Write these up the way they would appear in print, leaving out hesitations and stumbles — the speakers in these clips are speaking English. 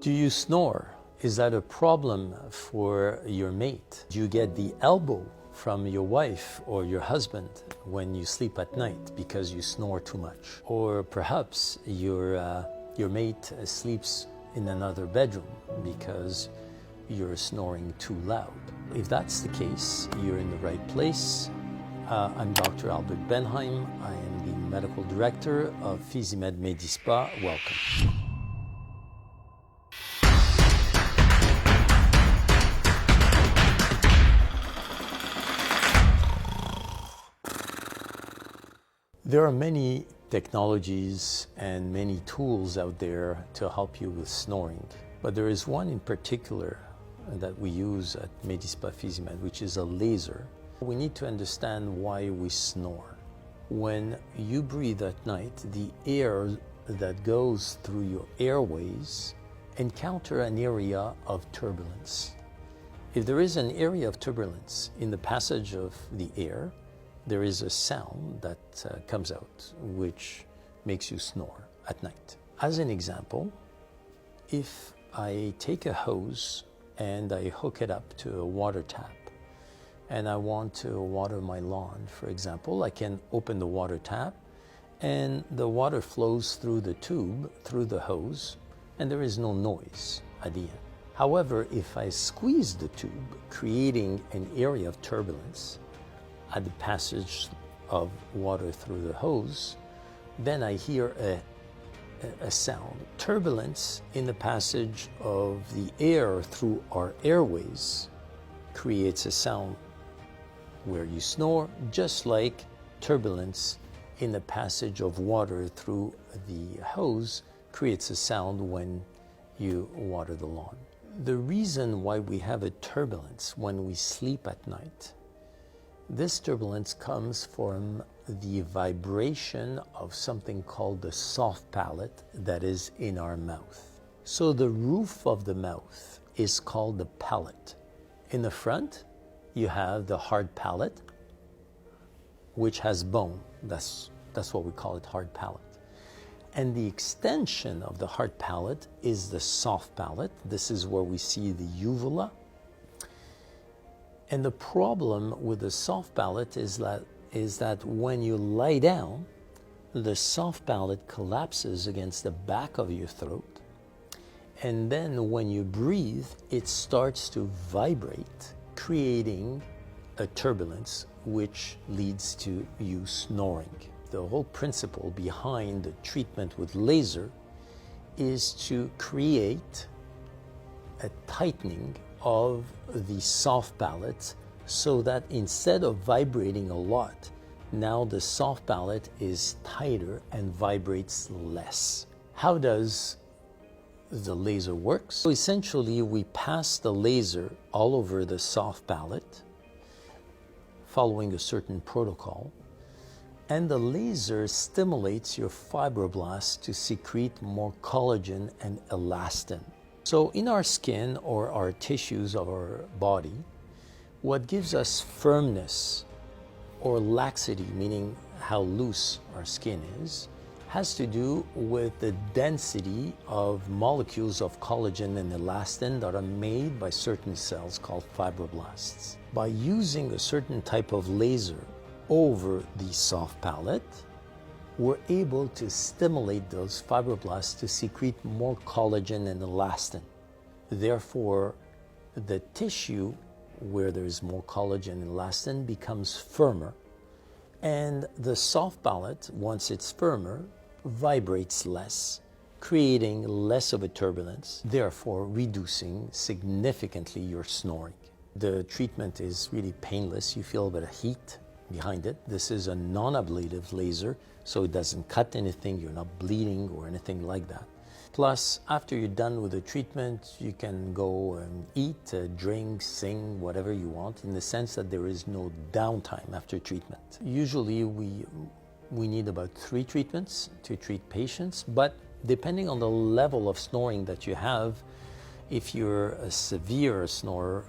Do you snore? Is that a problem for your mate? Do you get the elbow from your wife or your husband when you sleep at night because you snore too much? Or perhaps your mate sleeps in another bedroom because you're snoring too loud. If that's the case, you're in the right place. I'm Dr. Albert Benheim. I am the medical director of Physimed Medispa. Welcome. There are many technologies and many tools out there to help you with snoring, but there is one in particular that we use at Medispa Physimed, which is a laser. We need to understand why we snore. When you breathe at night, the air that goes through your airways encounter an area of turbulence. If there is an area of turbulence in the passage of the air, there is a sound that comes out which makes you snore at night. As an example, if I take a hose and I hook it up to a water tap and I want to water my lawn, for example, I can open the water tap and the water flows through the tube, through the hose, and there is no noise at the end. However, if I squeeze the tube, creating an area of turbulence at the passage of water through the hose, then I hear a sound. Turbulence in the passage of the air through our airways creates a sound where you snore, just like turbulence in the passage of water through the hose creates a sound when you water the lawn. The reason why we have a turbulence when we sleep at night, this turbulence comes from the vibration of something called the soft palate that is in our mouth. So the roof of the mouth is called the palate. In the front, you have the hard palate, which has bone. That's what we call it, hard palate. And the extension of the hard palate is the soft palate. This is where we see the uvula. And the problem with the soft palate is that when you lie down, the soft palate collapses against the back of your throat. And then when you breathe, it starts to vibrate, creating a turbulence which leads to you snoring. The whole principle behind the treatment with laser is to create a tightening of the soft palate so that instead of vibrating a lot, now the soft palate is tighter and vibrates less. How does the laser work? So essentially, we pass the laser all over the soft palate, following a certain protocol, and the laser stimulates your fibroblasts to secrete more collagen and elastin. So in our skin or our tissues of our body, what gives us firmness or laxity, meaning how loose our skin is, has to do with the density of molecules of collagen and elastin that are made by certain cells called fibroblasts. By using a certain type of laser over the soft palate, we're able to stimulate those fibroblasts to secrete more collagen and elastin. Therefore, the tissue where there's more collagen and elastin becomes firmer, and the soft palate, once it's firmer, vibrates less, creating less of a turbulence, therefore reducing significantly your snoring. The treatment is really painless. You feel a bit of heat behind it. This is a non-ablative laser, so it doesn't cut anything, you're not bleeding or anything like that. Plus, after you're done with the treatment, you can go and eat, drink, sing, whatever you want, in the sense that there is no downtime after treatment. Usually we need about 3 treatments to treat patients, but depending on the level of snoring that you have, if you're a severe snorer,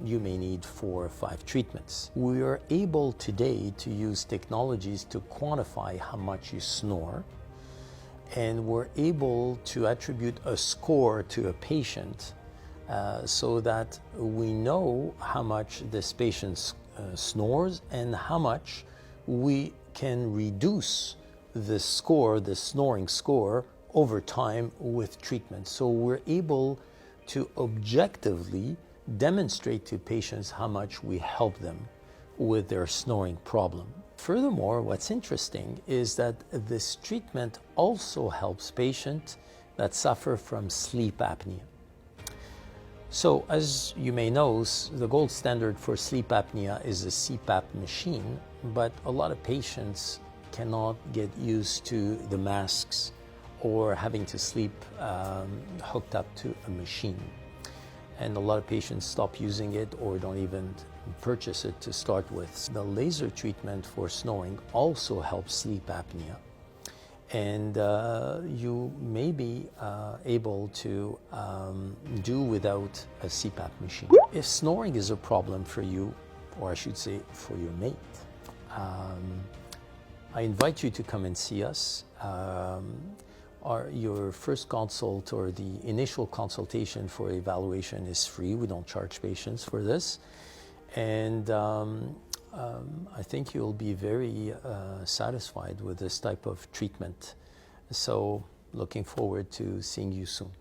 you may need 4 or 5 treatments. We are able today to use technologies to quantify how much you snore and we're able to attribute a score to a patient so that we know how much this patient snores and how much we can reduce the score, the snoring score, over time with treatment. So we're able to objectively demonstrate to patients how much we help them with their snoring problem. Furthermore, what's interesting is that this treatment also helps patients that suffer from sleep apnea. So, as you may know, the gold standard for sleep apnea is a CPAP machine, but a lot of patients cannot get used to the masks or having to sleep hooked up to a machine. And a lot of patients stop using it or don't even purchase it to start with. The laser treatment for snoring also helps sleep apnea. And you may be able to do without a CPAP machine. If snoring is a problem for you, or I should say for your mate, I invite you to come and see us. Your first consult or the initial consultation for evaluation is free. We don't charge patients for this. And I think you'll be very satisfied with this type of treatment. So looking forward to seeing you soon.